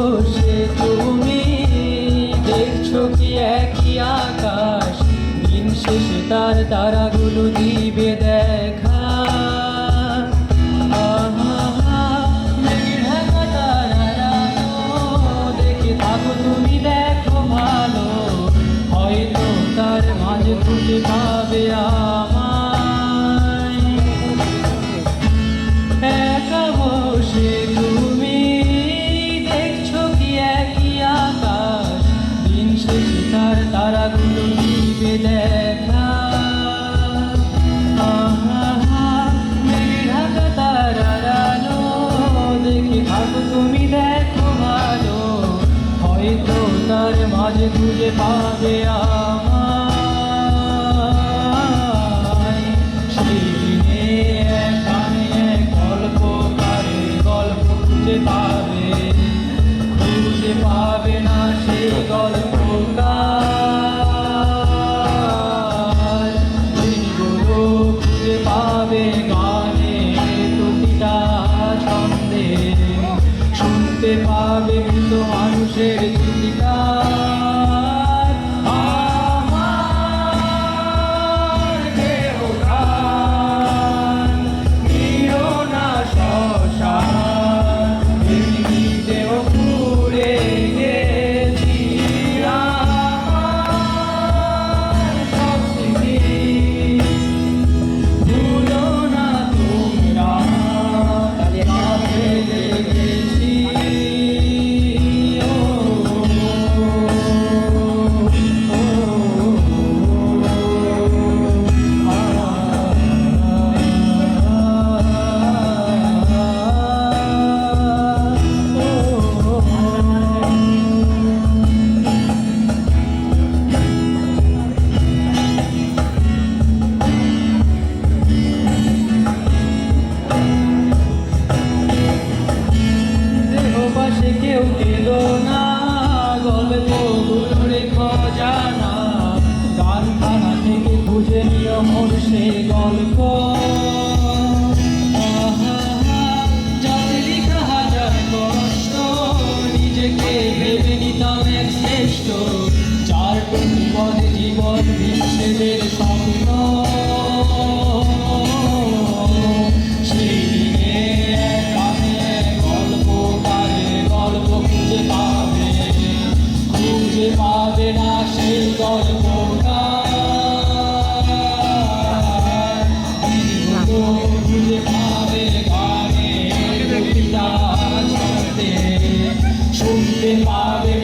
বসে তুমি দেখছো কি একই আকাশ, দিন শেষে তার তারাগুলো দিবে দেখা। দেখে থাকো তুমি, দেখো ভালো, হয়তো তার মাঝে খুঁজে পাবে আমায়। একা বসে তুমি দেখছো কি একই আকাশ, দিন শেষে তার তারাগুলো দিবে দেখা। মেঘে ঢাকা তারার আলো, দেখে থাকো তুমি, দেখো ভালো, হয়তো তার মাঝে খুঁজে পাবে আমায়। সেই দিনে এখানে গল্পকারের গল্প খুঁজে পাবে না সেই গল্পকার। দিনগুলো খুঁজে পাবে গানের প্রতিটা ছন্দে, শুনতে পাবে মৃত মানুষের চিৎকার। আমার দেহগান প্রিয় না শ্মশান, এমনিতেও পুড়ে গেছি আমার সব স্মৃতি। ভুলো না তোমরা কাছে লেগেছি। কেউ কেঁদো না, গল্পগুলো রেখো জানা, গানখানা থেকে খুঁজে নিও মোর সে গল্প। যাতে লেখা হাজার কষ্ট, নিজেকে ভেবে নিতাম এক শ্রেষ্ঠ, যার প্রতিপদে জীবন বিচ্ছেদের স্বপ্ন। খুঁজে পাবে না সেই গল্পকার, খুঁজে পাবে গানের প্রতিটা ছন্দে, শুনতে পাবে